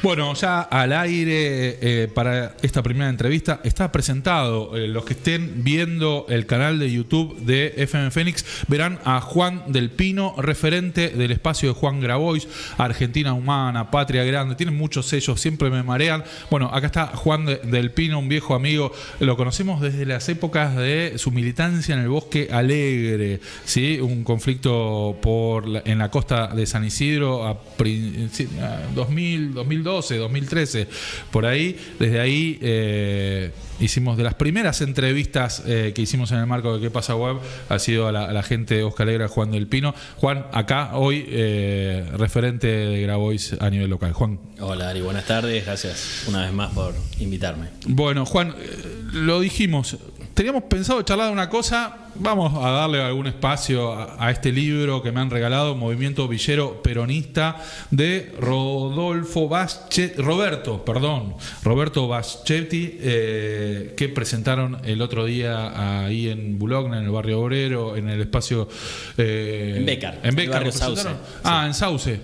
Bueno, ya al aire para esta primera entrevista está presentado. Los que estén viendo el canal de YouTube de FM Fénix verán a Juan del Pino, referente del espacio de Juan Grabois, Argentina Humana, Patria Grande. Tienen muchos sellos, siempre me marean. Bueno, acá está Juan del Pino, un viejo amigo. Lo conocemos desde las épocas de su militancia en el Bosque Alegre, ¿sí? Un conflicto en la costa de San Isidro a 2012, 2013, por ahí. Desde ahí hicimos de las primeras entrevistas que hicimos en el marco de ¿Qué pasa web? Ha sido a la gente de Bosque Alegre, Juan del Pino. Juan, acá hoy referente de Grabois a nivel local. Juan. Hola Ari, buenas tardes, gracias una vez más por invitarme. Bueno, Juan, lo dijimos, teníamos pensado charlar de una cosa. Vamos a darle algún espacio a este libro que me han regalado, Movimiento Villero Peronista, de Roberto Baschetti, que presentaron el otro día ahí en Boulogne, en el barrio obrero, en el espacio en Bécar, ¿lo Sauce. Sí. En Sauce.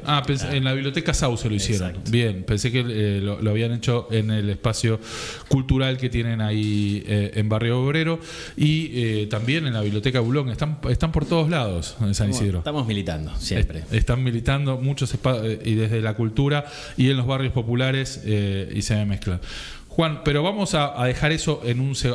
En la biblioteca Sauce lo hicieron. Exacto. Bien, pensé que lo habían hecho en el espacio cultural que tienen ahí en barrio obrero, y también en la biblioteca Boulogne. Están por todos lados en San Isidro. Estamos militando siempre. Están militando muchos espacios, y desde la cultura y en los barrios populares, y se me mezclan. Juan, pero vamos a dejar eso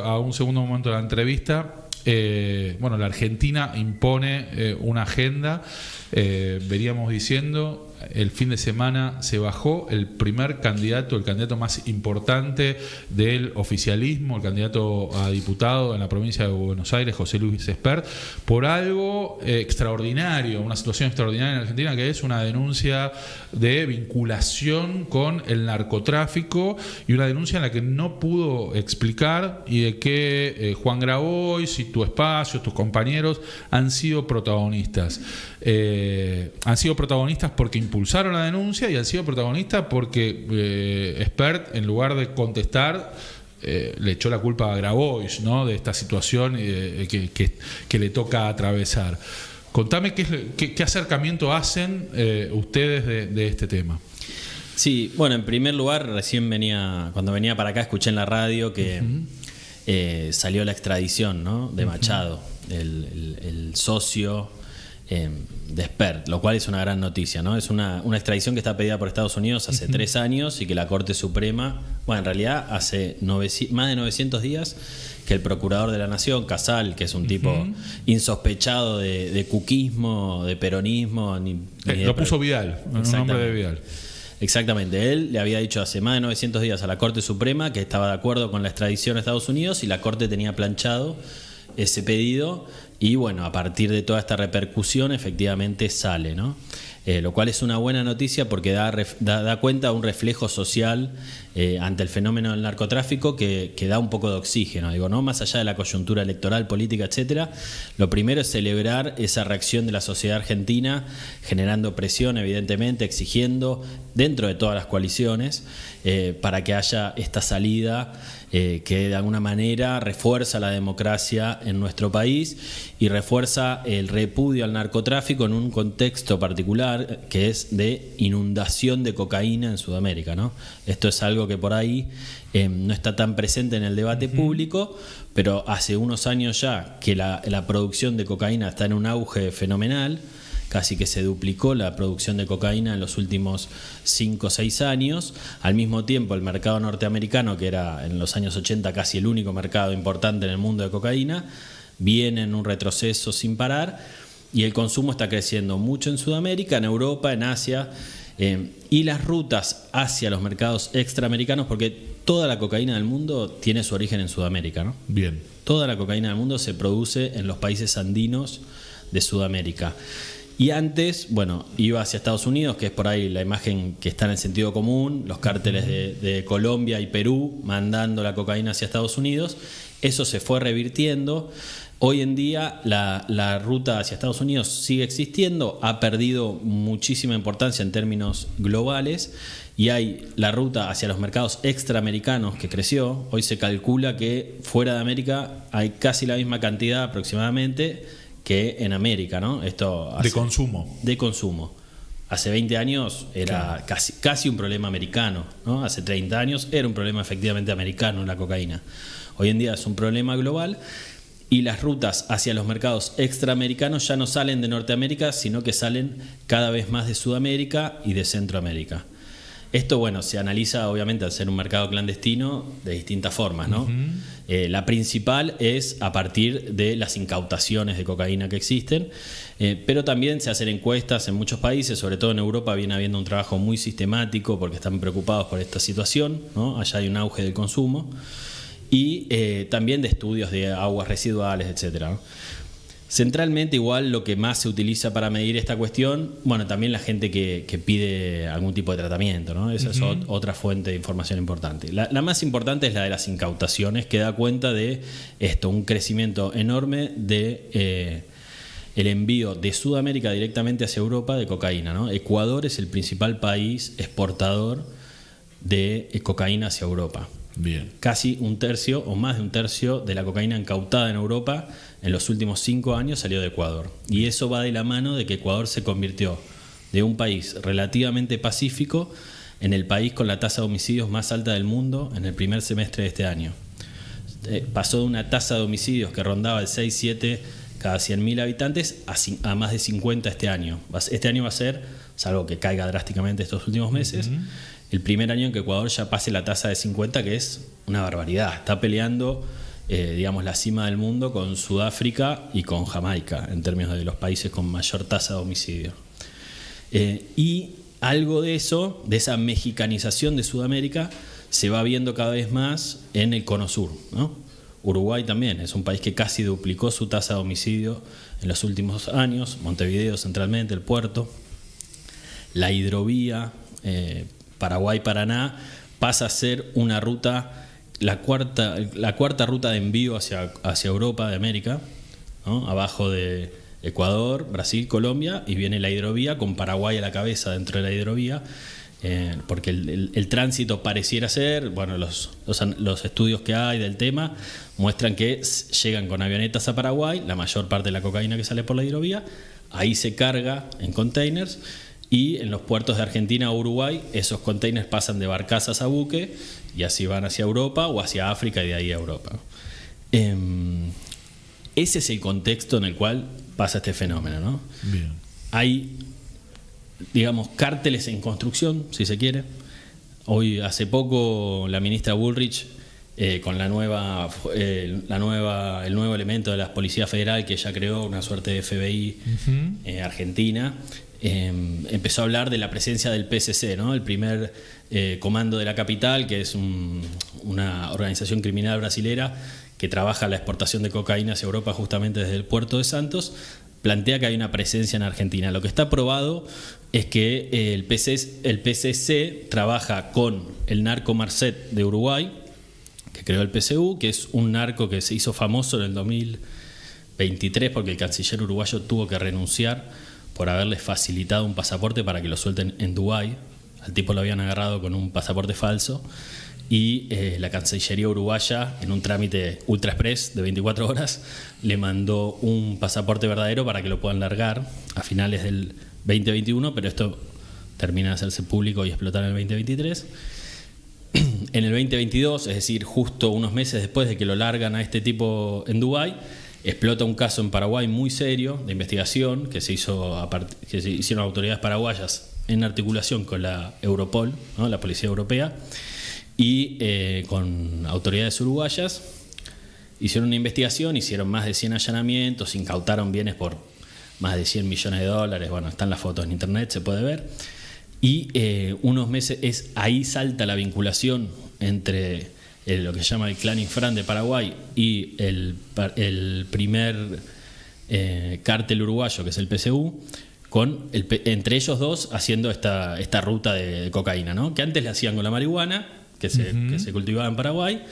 a un segundo momento de la entrevista. La Argentina impone una agenda. Veníamos diciendo, el fin de semana se bajó el candidato más importante del oficialismo, el candidato a diputado en la provincia de Buenos Aires, José Luis Espert, por algo extraordinario, una situación extraordinaria en Argentina, que es una denuncia de vinculación con el narcotráfico, y una denuncia en la que no pudo explicar, y de que Juan Grabois y tu espacio, tus compañeros han sido protagonistas. Han sido protagonistas porque impulsaron la denuncia, y han sido protagonistas porque Espert, en lugar de contestar, le echó la culpa a Grabois, ¿no?, de esta situación que le toca atravesar. Contame qué acercamiento hacen ustedes de este tema. Sí, bueno, en primer lugar, cuando venía para acá, escuché en la radio que salió la extradición, ¿no?, de Machado, el socio de Espert, lo cual es una gran noticia, ¿no? Es una extradición que está pedida por Estados Unidos hace 3 años, y que la Corte Suprema, en realidad hace más de 900 días que el Procurador de la Nación, Casal, que es un tipo insospechado de cuquismo, de peronismo, lo puso Vidal, en un nombre de Vidal. Exactamente, él le había dicho hace más de 900 días a la Corte Suprema que estaba de acuerdo con la extradición a Estados Unidos, y la Corte tenía planchado ese pedido. Y bueno, a partir de toda esta repercusión, efectivamente sale, ¿no? Lo cual es una buena noticia, porque da cuenta de un reflejo social ante el fenómeno del narcotráfico que da un poco de oxígeno, ¿no? Más allá de la coyuntura electoral, política, etcétera. Lo primero es celebrar esa reacción de la sociedad argentina, generando presión, evidentemente, exigiendo dentro de todas las coaliciones para que haya esta salida que de alguna manera refuerza la democracia en nuestro país y refuerza el repudio al narcotráfico en un contexto particular que es de inundación de cocaína en Sudamérica, ¿no? Esto es algo que por ahí no está tan presente en el debate público, pero hace unos años ya que la producción de cocaína está en un auge fenomenal. Casi que se duplicó la producción de cocaína en los últimos 5 o 6 años. Al mismo tiempo, el mercado norteamericano, que era en los años 80 casi el único mercado importante en el mundo de cocaína, viene en un retroceso sin parar, y el consumo está creciendo mucho en Sudamérica, en Europa, en Asia, y las rutas hacia los mercados extraamericanos, porque toda la cocaína del mundo tiene su origen en Sudamérica, ¿no? Bien. Toda la cocaína del mundo se produce en los países andinos de Sudamérica. Y antes, iba hacia Estados Unidos, que es por ahí la imagen que está en el sentido común, los cárteles de Colombia y Perú mandando la cocaína hacia Estados Unidos. Eso se fue revirtiendo. Hoy en día la ruta hacia Estados Unidos sigue existiendo, ha perdido muchísima importancia en términos globales, y hay la ruta hacia los mercados extraamericanos que creció. Hoy se calcula que fuera de América hay casi la misma cantidad aproximadamente que en América, ¿no? Esto de consumo. De consumo. Hace 20 años era casi un problema americano, ¿no? Hace 30 años era un problema efectivamente americano la cocaína. Hoy en día es un problema global y las rutas hacia los mercados extraamericanos ya no salen de Norteamérica, sino que salen cada vez más de Sudamérica y de Centroamérica. Esto, bueno, se analiza obviamente al ser un mercado clandestino de distintas formas, ¿no? La principal es a partir de las incautaciones de cocaína que existen, pero también se hacen encuestas en muchos países, sobre todo en Europa viene habiendo un trabajo muy sistemático porque están preocupados por esta situación, ¿no? Allá hay un auge del consumo y también de estudios de aguas residuales, etcétera, ¿no? Centralmente igual lo que más se utiliza para medir esta cuestión, bueno, también la gente que pide algún tipo de tratamiento, ¿no? Esa es otra fuente de información importante. La más importante es la de las incautaciones, que da cuenta de esto, un crecimiento enorme de el envío de Sudamérica directamente hacia Europa de cocaína, ¿no? Ecuador es el principal país exportador de cocaína hacia Europa. Bien. Casi un tercio o más de un tercio de la cocaína incautada en Europa en los últimos 5 años salió de Ecuador. Y eso va de la mano de que Ecuador se convirtió de un país relativamente pacífico en el país con la tasa de homicidios más alta del mundo en el primer semestre de este año. Pasó de una tasa de homicidios que rondaba el 6-7 cada 100.000 habitantes a más de 50 este año. Este año va a ser, salvo que caiga drásticamente estos últimos meses, el primer año en que Ecuador ya pase la tasa de 50, que es una barbaridad. Está peleando, digamos, la cima del mundo con Sudáfrica y con Jamaica, en términos de los países con mayor tasa de homicidio. Y algo de eso, de esa mexicanización de Sudamérica, se va viendo cada vez más en el cono sur, ¿no? Uruguay también es un país que casi duplicó su tasa de homicidio en los últimos años. Montevideo centralmente, el puerto. La hidrovía Paraguay-Paraná pasa a ser una ruta, la cuarta ruta de envío hacia Europa de América, ¿no? Abajo de Ecuador, Brasil, Colombia, y viene la hidrovía con Paraguay a la cabeza dentro de la hidrovía, porque el tránsito pareciera ser, bueno, los estudios que hay del tema muestran que llegan con avionetas a Paraguay, la mayor parte de la cocaína que sale por la hidrovía, ahí se carga en containers. Y en los puertos de Argentina o Uruguay, esos containers pasan de barcazas a buque y así van hacia Europa o hacia África y de ahí a Europa. Ese es el contexto en el cual pasa este fenómeno, ¿no? Bien. Hay, digamos, cárteles en construcción, si se quiere. Hoy, hace poco, la ministra Bullrich, con el nuevo elemento de la Policía Federal que ella creó, una suerte de FBI argentina, empezó a hablar de la presencia del PCC, ¿no? El primer comando de la capital, que es una organización criminal brasilera que trabaja la exportación de cocaína hacia Europa justamente desde el puerto de Santos. Plantea que hay una presencia en Argentina. Lo que está probado es que el PCC trabaja con el narco Marcet de Uruguay, que creó el PCU, que es un narco que se hizo famoso en el 2023 porque el canciller uruguayo tuvo que renunciar por haberles facilitado un pasaporte para que lo suelten en Dubái. Al tipo lo habían agarrado con un pasaporte falso y la Cancillería uruguaya, en un trámite ultra express de 24 horas, le mandó un pasaporte verdadero para que lo puedan largar a finales del 2021, pero esto termina de hacerse público y explotar en el 2023. En el 2022, es decir, justo unos meses después de que lo largan a este tipo en Dubái, explota un caso en Paraguay muy serio de investigación que se hicieron autoridades paraguayas en articulación con la Europol, ¿no? La Policía Europea, y con autoridades uruguayas. Hicieron una investigación, hicieron más de 100 allanamientos, incautaron bienes por más de $100 millones. Bueno, están las fotos en internet, se puede ver. Y unos meses, ahí salta la vinculación entre lo que se llama el Clan Infran de Paraguay y el primer cártel uruguayo, que es el PCU, entre ellos dos haciendo esta ruta de cocaína, ¿no? Que antes la hacían con la marihuana, que se cultivaba en Paraguay.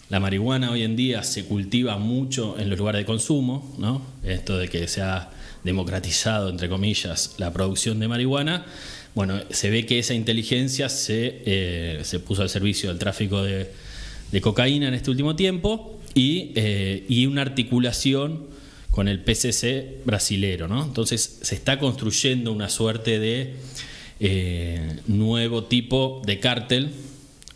La marihuana hoy en día se cultiva mucho en los lugares de consumo, ¿no? Esto de que se ha democratizado, entre comillas, la producción de marihuana. Bueno, se ve que esa inteligencia se puso al servicio del tráfico de cocaína en este último tiempo y una articulación con el PCC brasilero, ¿no? Entonces se está construyendo una suerte de nuevo tipo de cártel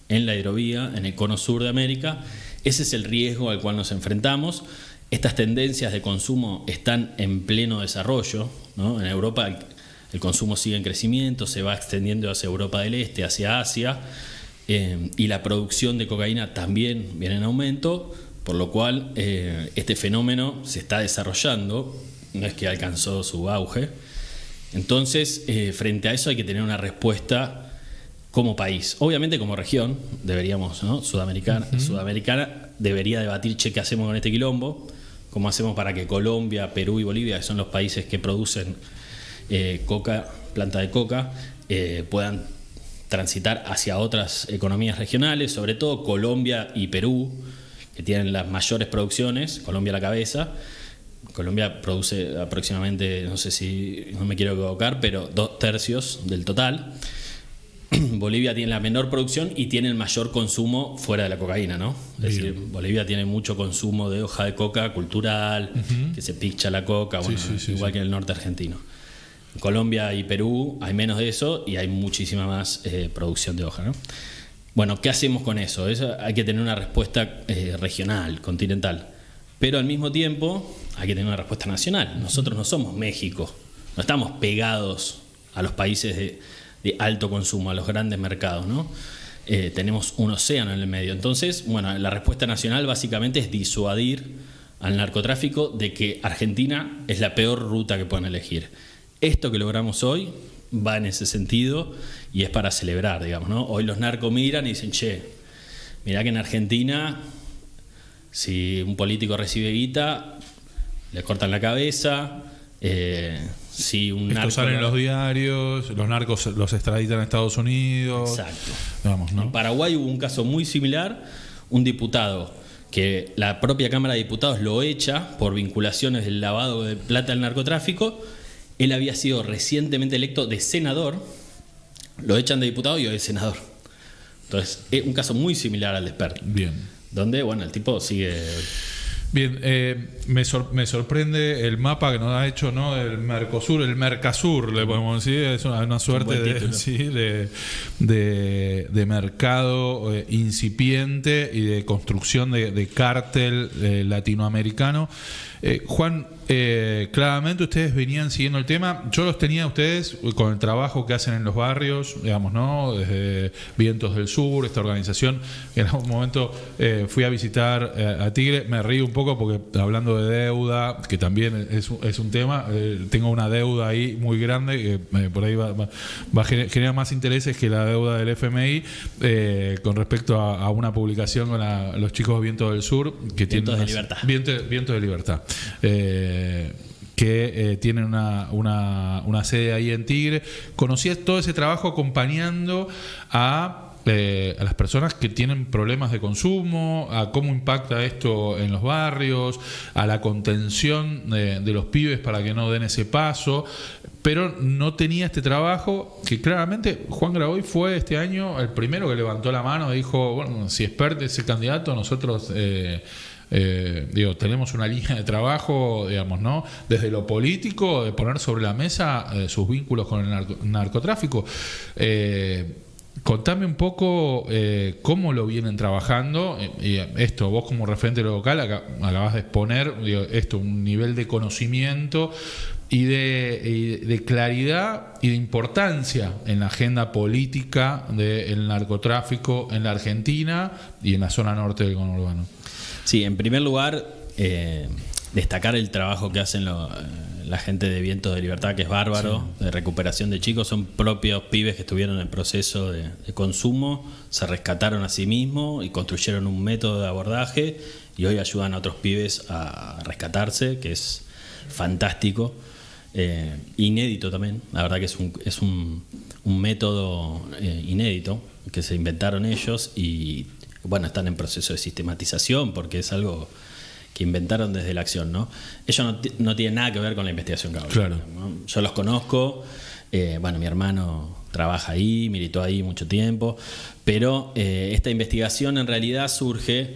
en la hidrovía, en el cono sur de América. Ese es el riesgo al cual nos enfrentamos. Estas tendencias de consumo están en pleno desarrollo, ¿no? En Europa el consumo sigue en crecimiento, se va extendiendo hacia Europa del Este, hacia Asia, y la producción de cocaína también viene en aumento, por lo cual este fenómeno se está desarrollando, no es que alcanzó su auge. Entonces, frente a eso hay que tener una respuesta como país. Obviamente como región deberíamos, ¿no? Sudamericana debería debatir qué hacemos con este quilombo, cómo hacemos para que Colombia, Perú y Bolivia, que son los países que producen planta de coca, puedan transitar hacia otras economías regionales, sobre todo Colombia y Perú, que tienen las mayores producciones, Colombia a la cabeza. Colombia produce aproximadamente, no sé si no me quiero equivocar, pero 2/3 del total. Bolivia tiene la menor producción y tiene el mayor consumo fuera de la cocaína, ¿no? Es decir, Bolivia tiene mucho consumo de hoja de coca cultural, que se picha la coca, bueno, igual que en el norte argentino. En Colombia y Perú hay menos de eso y hay muchísima más producción de hoja, ¿no? Bueno, ¿qué hacemos con eso? Hay que tener una respuesta regional, continental. Pero al mismo tiempo hay que tener una respuesta nacional. Nosotros no somos México, no estamos pegados a los países de alto consumo, a los grandes mercados, ¿no? Tenemos un océano en el medio. Entonces, bueno, la respuesta nacional básicamente es disuadir al narcotráfico de que Argentina es la peor ruta que puedan elegir. Esto que logramos hoy va en ese sentido y es para celebrar, digamos, ¿no? Hoy los narcos miran y dicen, mirá que en Argentina, si un político recibe guita, le cortan la cabeza. Si un Esto sale en los diarios, los narcos los extraditan a Estados Unidos. Exacto. Vamos, ¿no? En Paraguay hubo un caso muy similar, un diputado que la propia Cámara de Diputados lo echa por vinculaciones del lavado de plata al narcotráfico. Él había sido recientemente electo de senador, lo echan de diputado y hoy es senador. Entonces, es un caso muy similar al de Spert. Bien. Donde, bueno, el tipo sigue... Bien, me sorprende el mapa que nos ha hecho, ¿no? El Mercosur, el Mercasur, le podemos decir, es una suerte de mercado incipiente y de construcción de cártel latinoamericano. Juan, claramente ustedes venían siguiendo el tema. Yo los tenía a ustedes con el trabajo que hacen en los barrios, digamos, ¿no? Desde Vientos del Sur, esta organización. En algún momento fui a visitar a Tigre. Me río un poco porque hablando de deuda, que también es un tema, tengo una deuda ahí muy grande que por ahí va a generar más intereses que la deuda del FMI con respecto a una publicación con los chicos de Vientos del Sur que Vientos de Libertad. Vientos de Libertad. Que tienen una sede ahí en Tigre. Conocí todo ese trabajo acompañando a las personas que tienen problemas de consumo, a cómo impacta esto en los barrios, a la contención de los pibes para que no den ese paso. Pero no tenía este trabajo que claramente Juan Graboy fue este año el primero que levantó la mano y dijo, bueno, si Spert es el candidato, nosotros tenemos una línea de trabajo, digamos, ¿no? Desde lo político, de poner sobre la mesa sus vínculos con el narcotráfico. Contame un poco cómo lo vienen trabajando. Y esto, vos como referente local acabas de exponer un nivel de conocimiento y de claridad y de importancia en la agenda política del narcotráfico en la Argentina y en la zona norte del conurbano. Sí, en primer lugar, destacar el trabajo que hacen la gente de Vientos de Libertad, que es bárbaro, sí, de recuperación de chicos. Son propios pibes que estuvieron en el proceso de consumo, se rescataron a sí mismos y construyeron un método de abordaje y hoy ayudan a otros pibes a rescatarse, que es fantástico. Inédito también, la verdad que es un método inédito que se inventaron ellos y bueno, están en proceso de sistematización porque es algo que inventaron desde la acción, ¿no? Ellos no tienen nada que ver con la investigación que hago. Claro. ¿No? Yo los conozco, mi hermano trabaja ahí, militó ahí mucho tiempo, pero esta investigación en realidad surge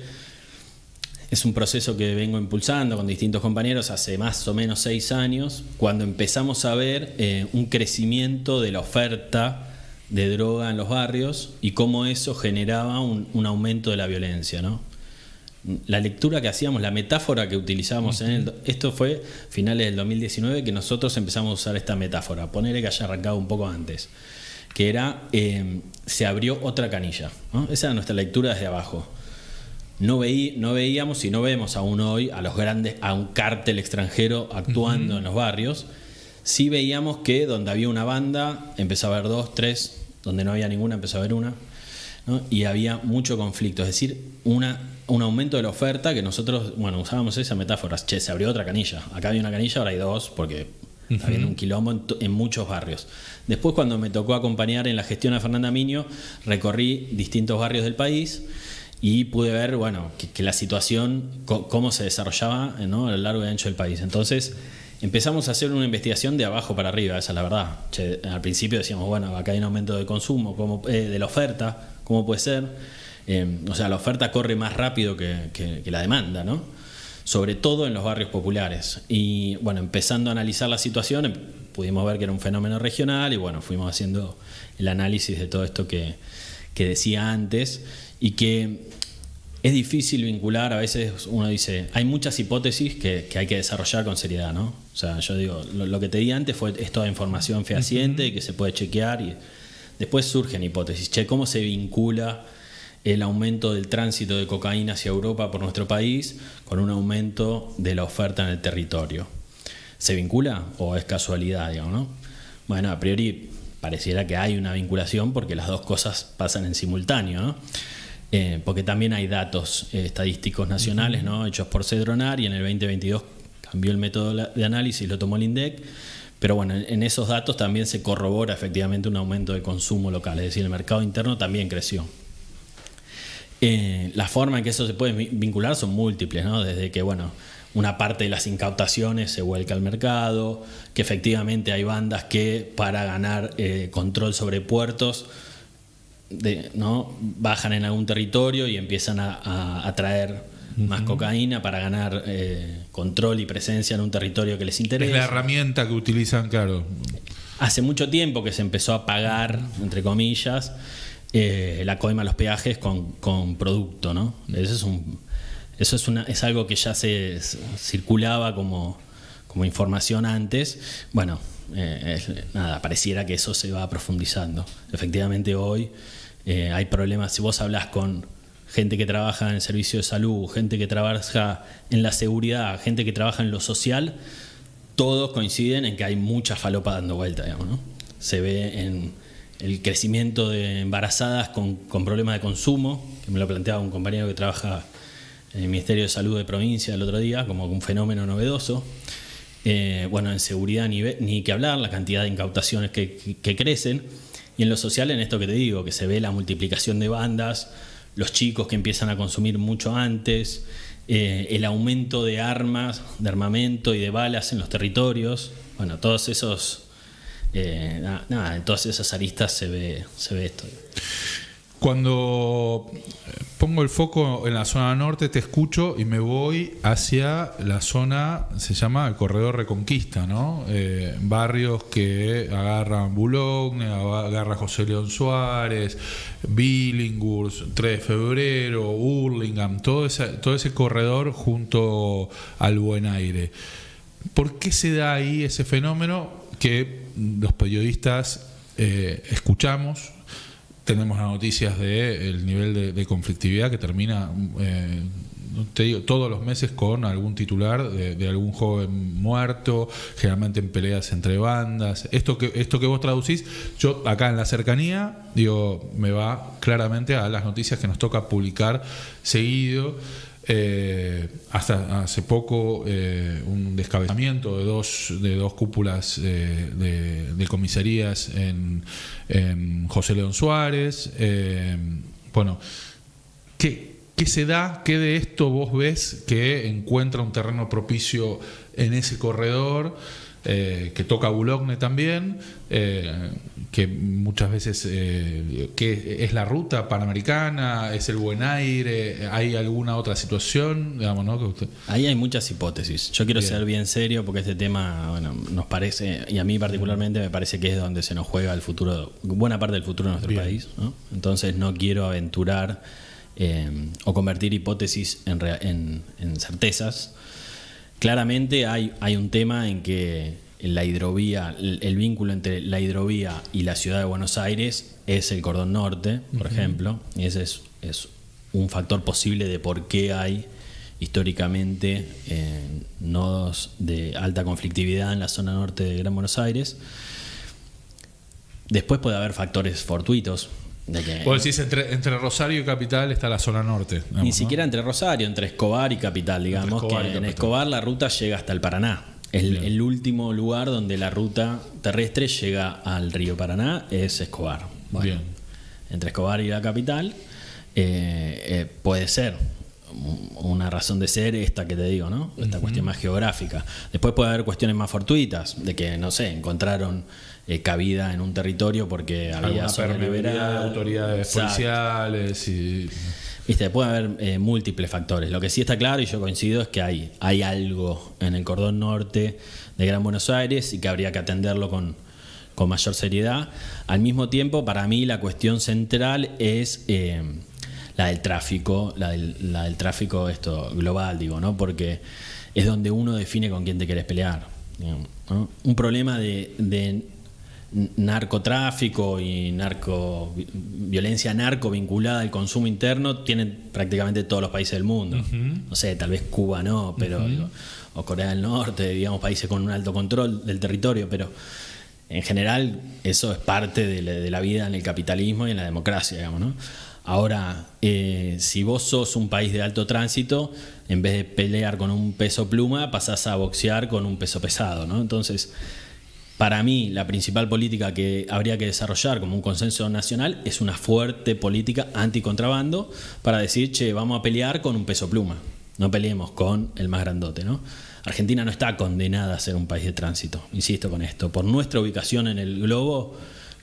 es un proceso que vengo impulsando con distintos compañeros hace más o menos 6 años, cuando empezamos a ver un crecimiento de la oferta de droga en los barrios y cómo eso generaba un aumento de la violencia, ¿no? La lectura que hacíamos, la metáfora que utilizábamos esto fue finales del 2019 que nosotros empezamos a usar esta metáfora, ponerle que haya arrancado un poco antes, que era se abrió otra canilla, ¿no? Esa era nuestra lectura desde abajo. No veíamos y no vemos aún hoy a los grandes, a un cártel extranjero actuando en los barrios. Sí veíamos que donde había una banda empezó a haber 2, 3, donde no había ninguna empezó a haber una, ¿no? Y había mucho conflicto, es decir, un aumento de la oferta que nosotros, usábamos esa metáfora, se abrió otra canilla, acá había una canilla, ahora hay 2 porque está habiendo un quilombo en muchos barrios. Después, cuando me tocó acompañar en la gestión a Fernanda Miño, recorrí distintos barrios del país y pude ver, que la situación, cómo se desarrollaba, ¿no?, a lo largo y ancho del país. Entonces, empezamos a hacer una investigación de abajo para arriba, esa es la verdad. Al principio decíamos, acá hay un aumento de consumo, de la oferta, ¿cómo puede ser? La oferta corre más rápido que la demanda, ¿no? Sobre todo en los barrios populares. Y empezando a analizar la situación, pudimos ver que era un fenómeno regional y fuimos haciendo el análisis de todo esto que decía antes y que es difícil vincular. A veces uno dice, hay muchas hipótesis que hay que desarrollar con seriedad, ¿no? O sea, yo digo, lo que te di antes es toda información fehaciente que se puede chequear y después surgen hipótesis. ¿Cómo se vincula el aumento del tránsito de cocaína hacia Europa por nuestro país con un aumento de la oferta en el territorio? ¿Se vincula o es casualidad, digamos, no? A priori pareciera que hay una vinculación porque las dos cosas pasan en simultáneo, ¿no? Porque también hay datos estadísticos nacionales, ¿no?, hechos por Cedronar, y en el 2022 cambió el método de análisis, lo tomó el INDEC, pero en esos datos también se corrobora efectivamente un aumento de consumo local, es decir, el mercado interno también creció. La forma en que eso se puede vincular son múltiples, ¿no? Desde que una parte de las incautaciones se vuelca al mercado, que efectivamente hay bandas que para ganar control sobre puertos ¿no?, bajan en algún territorio y empiezan a traer más cocaína para ganar control y presencia en un territorio que les interesa. Es la herramienta que utilizan, claro. Hace mucho tiempo que se empezó a pagar, entre comillas, la coima, los peajes con producto, ¿no? Eso es algo que ya se circulaba como información antes. Pareciera que eso se va profundizando. Efectivamente hoy hay problemas. Si vos hablás con gente que trabaja en el servicio de salud, gente que trabaja en la seguridad, gente que trabaja en lo social, todos coinciden en que hay mucha falopa dando vuelta, digamos, ¿no? Se ve en el crecimiento de embarazadas con problemas de consumo, que me lo planteaba un compañero que trabaja en el Ministerio de Salud de provincia el otro día, como un fenómeno novedoso. En seguridad ni que hablar, la cantidad de incautaciones que crecen. Y en lo social, en esto que te digo, que se ve la multiplicación de bandas, los chicos que empiezan a consumir mucho antes, el aumento de armas, de armamento y de balas en los territorios. Todos esos... en todas esas aristas se ve esto. Cuando pongo el foco en la zona norte, te escucho y me voy hacia la zona, se llama el Corredor Reconquista, ¿no? Barrios que agarran Boulogne, agarra José León Suárez, Billinghurst, 3 de Febrero, Hurlingham, todo ese corredor junto al Buen Aire. ¿Por qué se da ahí ese fenómeno que los periodistas escuchamos? Tenemos las noticias del nivel de conflictividad que termina, te digo, todos los meses con algún titular de algún joven muerto, generalmente en peleas entre bandas. Esto que vos traducís, yo acá en la cercanía, me va claramente a las noticias que nos toca publicar seguido. Hasta hace poco un descabezamiento de dos cúpulas de comisarías en José León Suárez. ¿Qué se da? ¿Qué de esto vos ves que encuentra un terreno propicio en ese corredor? que toca Boulogne también, que muchas veces que es la ruta panamericana, es el Buen Aire, ¿hay alguna otra situación? Digamos, ¿no? Ahí hay muchas hipótesis. Yo quiero Bien. ser bien serio porque este tema, bueno, nos parece, y a mí particularmente me parece que es donde se nos juega el futuro, buena parte del futuro de nuestro Bien. país, ¿no? Entonces no quiero aventurar o convertir hipótesis en certezas. Claramente hay un tema en que la hidrovía, el vínculo entre la hidrovía y la ciudad de Buenos Aires es el cordón norte, por ejemplo, y ese es un factor posible de por qué hay históricamente nodos de alta conflictividad en la zona norte de Gran Buenos Aires. Después puede haber factores fortuitos. De que Vos decís, entre Rosario y Capital está la zona norte. Digamos, ni ¿no? siquiera entre Rosario, entre Escobar y Capital, digamos, Escobar y que en Capital. Escobar la ruta llega hasta el Paraná. El último lugar donde la ruta terrestre llega al río Paraná es Escobar. Bueno, Bien. entre Escobar y la Capital puede ser una razón de ser esta que te digo, ¿no? Esta cuestión más geográfica. Después puede haber cuestiones más fortuitas, de que, no sé, encontraron cabida en un territorio porque había Alguna zona permeabilidad de liberada. autoridades Exacto. policiales y... Viste, puede haber múltiples factores. Lo que sí está claro, y yo coincido, es que hay algo en el cordón norte de Gran Buenos Aires y que habría que atenderlo con mayor seriedad. Al mismo tiempo, para mí la cuestión central es la del tráfico, la del tráfico global, digo, ¿no? Porque es donde uno define con quién te querés pelear, digamos, ¿no? Un problema de narcotráfico y violencia narco vinculada al consumo interno tienen prácticamente todos los países del mundo. No sé, tal vez Cuba no, pero digo, o Corea del Norte, digamos, países con un alto control del territorio, pero en general eso es parte de la vida en el capitalismo y en la democracia, digamos, ¿no? Ahora, si vos sos un país de alto tránsito, en vez de pelear con un peso pluma, pasás a boxear con un peso pesado, ¿no? Entonces, para mí, la principal política que habría que desarrollar como un consenso nacional es una fuerte política anticontrabando para decir, che, vamos a pelear con un peso pluma, no peleemos con el más grandote, ¿no? Argentina no está condenada a ser un país de tránsito, insisto con esto. Por nuestra ubicación en el globo,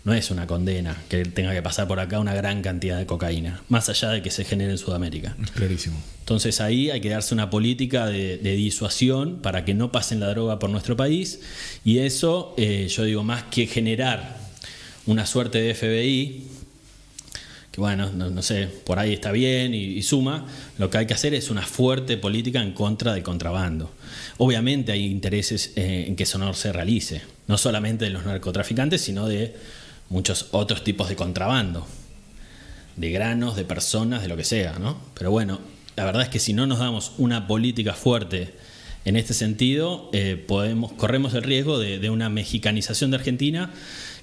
no es una condena que tenga que pasar por acá una gran cantidad de cocaína, más allá de que se genere en Sudamérica. Es clarísimo. Entonces ahí hay que darse una política de disuasión para que no pasen la droga por nuestro país, y eso, yo digo, más que generar una suerte de FBI, que bueno, no sé, por ahí está bien y suma, lo que hay que hacer es una fuerte política en contra del contrabando. Obviamente hay intereses en que eso no se realice, no solamente de los narcotraficantes, sino de muchos otros tipos de contrabando, de granos, de personas, de lo que sea, ¿no? Pero bueno, la verdad es que si no nos damos una política fuerte en este sentido, corremos el riesgo de una mexicanización de Argentina,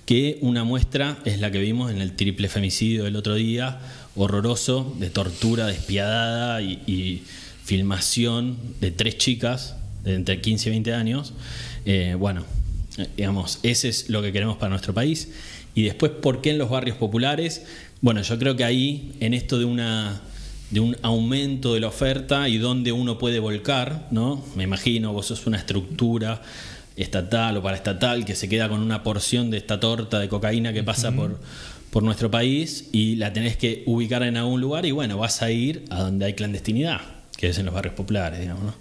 que una muestra es la que vimos en el triple femicidio del otro día, horroroso, de tortura despiadada y filmación de 3 chicas de entre 15 y 20 años. Bueno, digamos, ese es lo que queremos para nuestro país. Y después, ¿por qué en los barrios populares? Bueno, yo creo que ahí, en esto de un aumento de la oferta y donde uno puede volcar, ¿no? Me imagino, vos sos una estructura estatal o paraestatal que se queda con una porción de esta torta de cocaína que pasa por nuestro país y la tenés que ubicar en algún lugar, y bueno, vas a ir a donde hay clandestinidad, que es en los barrios populares, digamos, ¿no?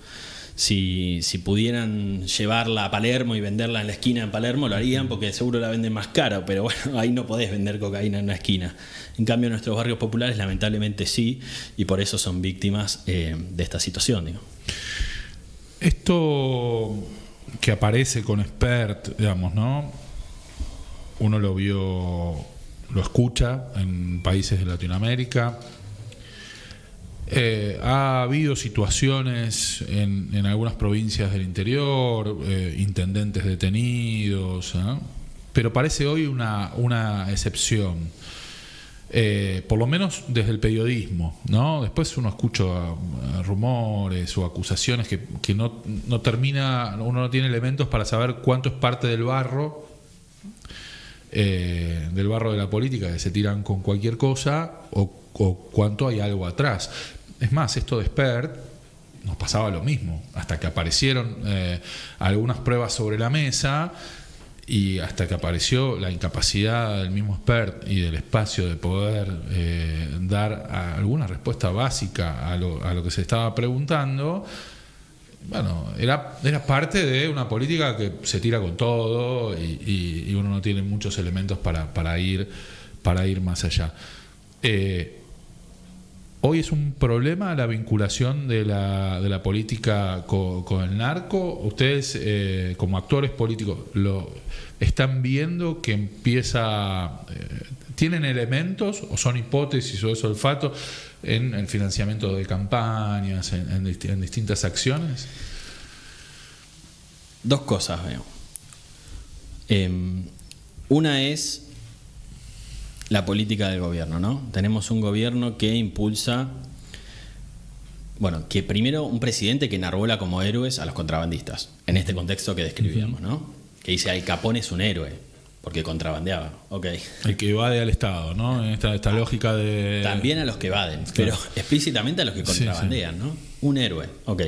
Si pudieran llevarla a Palermo y venderla en la esquina en Palermo, lo harían porque seguro la venden más cara, pero bueno, ahí no podés vender cocaína en una esquina. En cambio, en nuestros barrios populares lamentablemente sí, y por eso son víctimas de esta situación, digo. Esto que aparece con Expert, digamos, ¿no? Uno lo lo escucha en países de Latinoamérica. Ha habido situaciones en algunas provincias del interior, intendentes detenidos, ¿no? Pero parece hoy una excepción, por lo menos desde el periodismo, ¿no? Después uno escucha rumores o acusaciones que no termina, uno no tiene elementos para saber cuánto es parte del barro de la política, que se tiran con cualquier cosa, o cuánto hay algo atrás. Es más, esto de Expert, nos pasaba lo mismo, hasta que aparecieron algunas pruebas sobre la mesa y hasta que apareció la incapacidad del mismo expert y del espacio de poder dar alguna respuesta básica a lo que se estaba preguntando. Bueno, era parte de una política que se tira con todo y uno no tiene muchos elementos para ir más allá. ¿Hoy es un problema la vinculación de la política con el narco? ¿Ustedes, como actores políticos, lo están viendo que empieza... ¿tienen elementos o son hipótesis o es olfato en el financiamiento de campañas, en distintas acciones? Dos cosas veo. Una es la política del gobierno, ¿no? Tenemos un gobierno que impulsa, que primero un presidente que enarbola como héroes a los contrabandistas, en este contexto que describíamos, ¿no? Que dice, Al Capone es un héroe, porque contrabandeaba. Okay. El que evade al Estado, ¿no? En esta lógica de... También a los que evaden, claro, pero explícitamente a los que contrabandean, sí. ¿No? Un héroe, ok.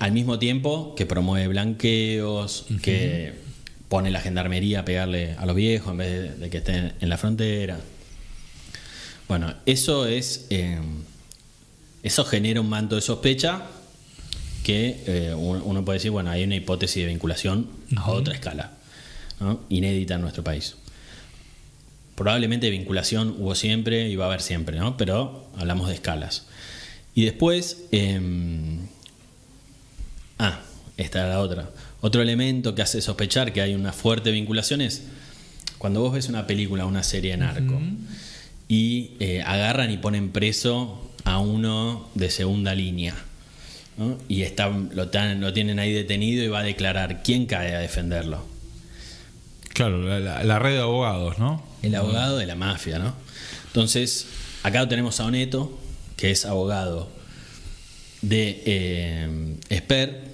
Al mismo tiempo que promueve blanqueos, que pone la gendarmería a pegarle a los viejos en vez de que estén en la frontera. Bueno, eso genera un manto de sospecha que uno puede decir, hay una hipótesis de vinculación a otra escala, ¿no? Inédita en nuestro país. Probablemente vinculación hubo siempre y va a haber siempre, ¿no? Pero hablamos de escalas. Y después, esta era la otra. Otro elemento que hace sospechar que hay una fuerte vinculación es cuando vos ves una película, una serie de narco, y agarran y ponen preso a uno de segunda línea, ¿no? Y lo tienen ahí detenido y va a declarar. ¿Quién cae a defenderlo? Claro, la red de abogados, ¿no? El abogado de la mafia, ¿no? Entonces, acá tenemos a Oneto, que es abogado de Esper,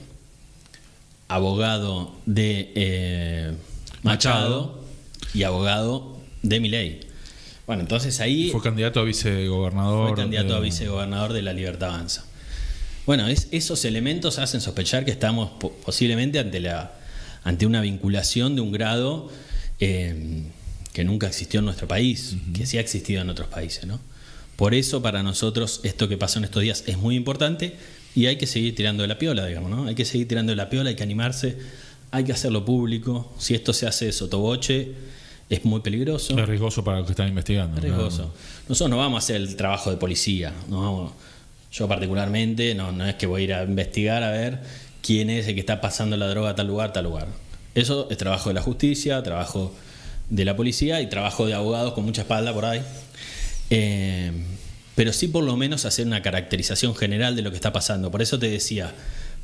abogado de Machado y abogado de Milei. Bueno, entonces ahí... Fue candidato a vicegobernador. Fue candidato a vicegobernador de La Libertad Avanza. Bueno, esos elementos hacen sospechar que estamos posiblemente ante una vinculación de un grado que nunca existió en nuestro país, que sí ha existido en otros países, ¿no? Por eso para nosotros esto que pasó en estos días es muy importante y hay que seguir tirando de la piola, digamos, ¿no? Hay que seguir tirando de la piola, hay que animarse, hay que hacerlo público. Si esto se hace de sotoboche, es muy peligroso. Es riesgoso para los que están investigando. Es riesgoso. ¿No? Nosotros no vamos a hacer el trabajo de policía. Yo particularmente no es que voy a ir a investigar a ver quién es el que está pasando la droga a tal lugar, tal lugar. Eso es trabajo de la justicia, trabajo de la policía y trabajo de abogados con mucha espalda por ahí. Pero sí por lo menos hacer una caracterización general de lo que está pasando. Por eso te decía,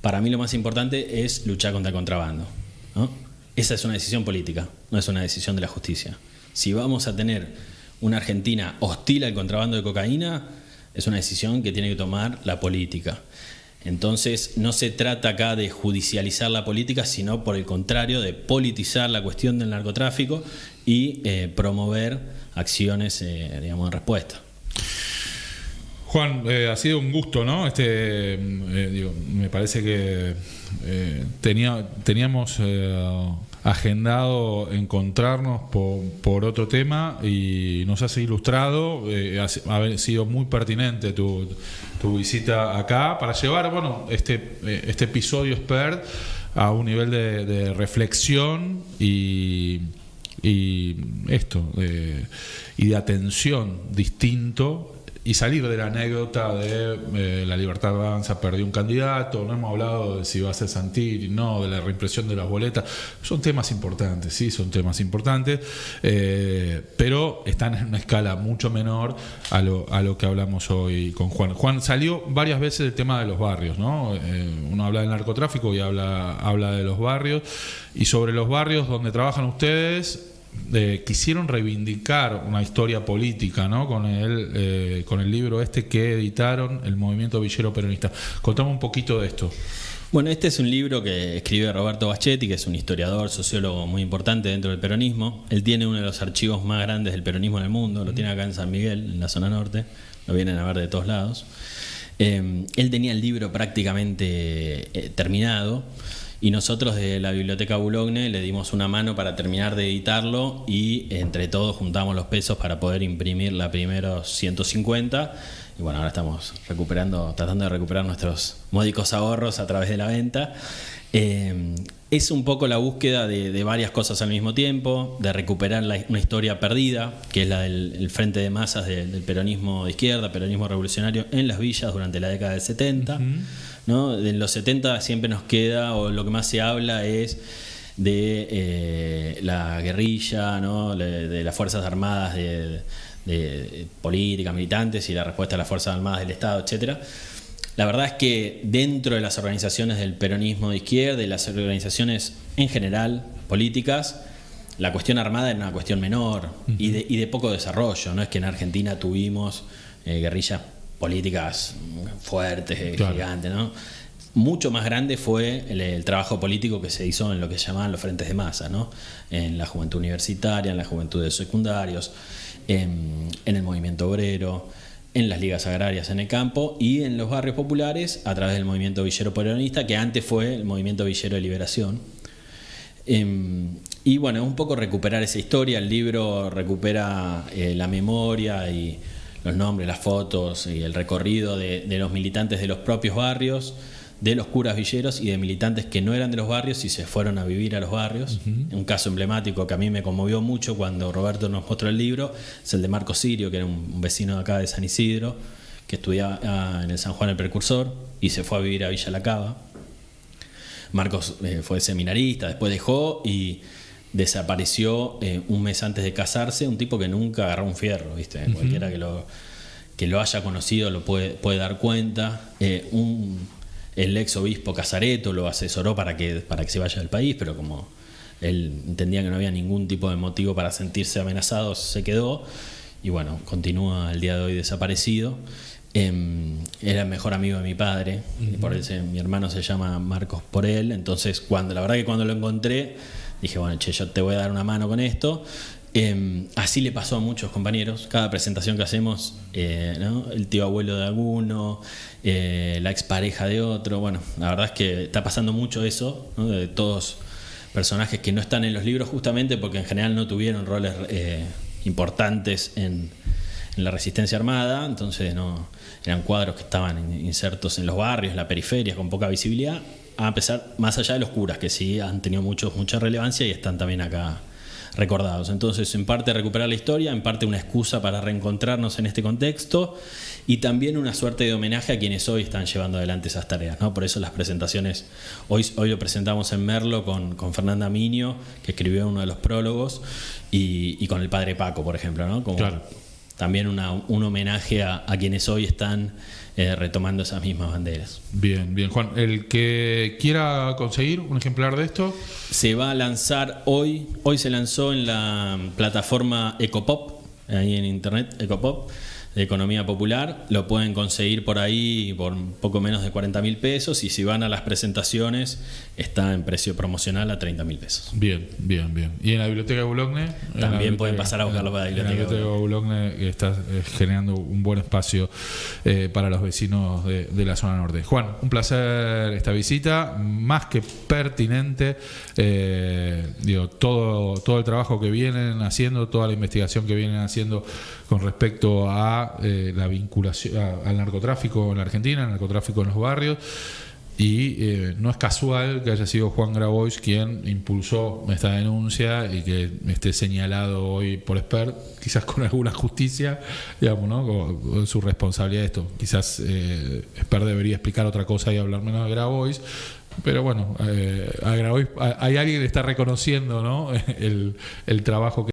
para mí lo más importante es luchar contra el contrabando, ¿no? Esa es una decisión política, no es una decisión de la justicia. Si vamos a tener una Argentina hostil al contrabando de cocaína, es una decisión que tiene que tomar la política. Entonces no se trata acá de judicializar la política, sino por el contrario de politizar la cuestión del narcotráfico y promover acciones en respuesta. Juan, ha sido un gusto, ¿no? Me parece que teníamos agendado encontrarnos por otro tema y nos has ilustrado. Ha sido muy pertinente tu visita acá para llevar, este episodio Expert a un nivel de reflexión y de atención distinto. Y salir de la anécdota de La Libertad Avanza perdió un candidato, no hemos hablado de si va a ser Santilli, no, de la reimpresión de las boletas. Son temas importantes, sí, son temas importantes, pero están en una escala mucho menor a lo que hablamos hoy con Juan. Juan salió varias veces del tema de los barrios, ¿no? Uno habla del narcotráfico y habla de los barrios, y sobre los barrios donde trabajan ustedes. Quisieron reivindicar una historia política, ¿no? Con el libro que editaron, El Movimiento Villero Peronista. Contame un poquito de esto. Bueno, este es un libro que escribe Roberto Bachetti, que es un historiador, sociólogo muy importante dentro del peronismo. Él tiene uno de los archivos más grandes del peronismo en el mundo, lo tiene acá en San Miguel, en la zona norte, lo vienen a ver de todos lados. Él tenía el libro prácticamente terminado y nosotros de la Biblioteca Boulogne le dimos una mano para terminar de editarlo y entre todos juntamos los pesos para poder imprimir la primeros 150. Y bueno, ahora estamos tratando de recuperar nuestros módicos ahorros a través de la venta. Es un poco la búsqueda de varias cosas al mismo tiempo, de recuperar una historia perdida, que es la del frente de masas del peronismo de izquierda, peronismo revolucionario en las villas durante la década del 70. ¿No? De los 70 siempre nos queda, o lo que más se habla es de la guerrilla, ¿no? De las Fuerzas Armadas de políticas, militantes y la respuesta a las Fuerzas Armadas del Estado, etcétera. La verdad es que dentro de las organizaciones del peronismo de izquierda y las organizaciones en general políticas, la cuestión armada era una cuestión menor y de poco desarrollo. No es que en Argentina tuvimos guerrillas políticas fuertes, claro, gigantes, ¿no? Mucho más grande fue el trabajo político que se hizo en lo que se llamaban los frentes de masa, ¿no? En la juventud universitaria, en la juventud de secundarios, en el movimiento obrero, en las ligas agrarias en el campo y en los barrios populares a través del movimiento villero peronista, que antes fue el movimiento villero de liberación. Y bueno, un poco recuperar esa historia. El libro recupera la memoria y los nombres, las fotos y el recorrido de los militantes de los propios barrios, de los curas villeros y de militantes que no eran de los barrios y se fueron a vivir a los barrios. Un caso emblemático que a mí me conmovió mucho cuando Roberto nos mostró el libro es el de Marcos Sirio, que era un vecino de acá de San Isidro, que estudiaba en el San Juan el Precursor y se fue a vivir a Villa La Cava. Marcos fue seminarista, después dejó y desapareció un mes antes de casarse, un tipo que nunca agarró un fierro, ¿viste? Cualquiera que lo haya conocido lo puede dar cuenta. El ex obispo Casareto lo asesoró para que se vaya del país, pero como él entendía que no había ningún tipo de motivo para sentirse amenazado, se quedó y bueno, continúa el día de hoy desaparecido. Era el mejor amigo de mi padre, por eso mi hermano se llama Marcos por él. Entonces la verdad que cuando lo encontré dije, bueno, che, yo te voy a dar una mano con esto. Así le pasó a muchos compañeros. Cada presentación que hacemos, ¿no? El tío abuelo de alguno, la expareja de otro. Bueno, la verdad es que está pasando mucho eso, ¿no? De todos personajes que no están en los libros justamente porque en general no tuvieron roles importantes en la resistencia armada. Entonces no eran cuadros que estaban insertos en los barrios, en la periferia, con poca visibilidad, a pesar, más allá de los curas, que sí han tenido mucha relevancia y están también acá recordados. Entonces, en parte recuperar la historia, en parte una excusa para reencontrarnos en este contexto y también una suerte de homenaje a quienes hoy están llevando adelante esas tareas, ¿no? Por eso las presentaciones, hoy lo presentamos en Merlo con Fernanda Miño, que escribió uno de los prólogos, y con el padre Paco, por ejemplo, ¿no? Como claro, también un homenaje a quienes hoy están retomando esas mismas banderas. Bien, Juan. El que quiera conseguir un ejemplar de esto se va a lanzar hoy se lanzó en la plataforma Ecopop, ahí en internet, Ecopop, de Economía Popular. Lo pueden conseguir por ahí por un poco menos de 40.000 pesos y si van a las presentaciones está en precio promocional a 30.000 pesos. Bien. ¿Y en la Biblioteca de Boulogne? También pueden pasar a buscarlo para la Biblioteca de Boulogne, que está generando un buen espacio para los vecinos de la zona norte. Juan, un placer esta visita, más que pertinente. Todo el trabajo que vienen haciendo, toda la investigación que vienen haciendo con respecto a la vinculación al narcotráfico en la Argentina, al narcotráfico en los barrios. Y no es casual que haya sido Juan Grabois quien impulsó esta denuncia y que esté señalado hoy por Esper, quizás con alguna justicia, digamos, ¿no? Con su responsabilidad de esto. Quizás Esper debería explicar otra cosa y hablar menos de Grabois. Pero bueno, a Grabois hay alguien que está reconociendo, ¿no? el trabajo que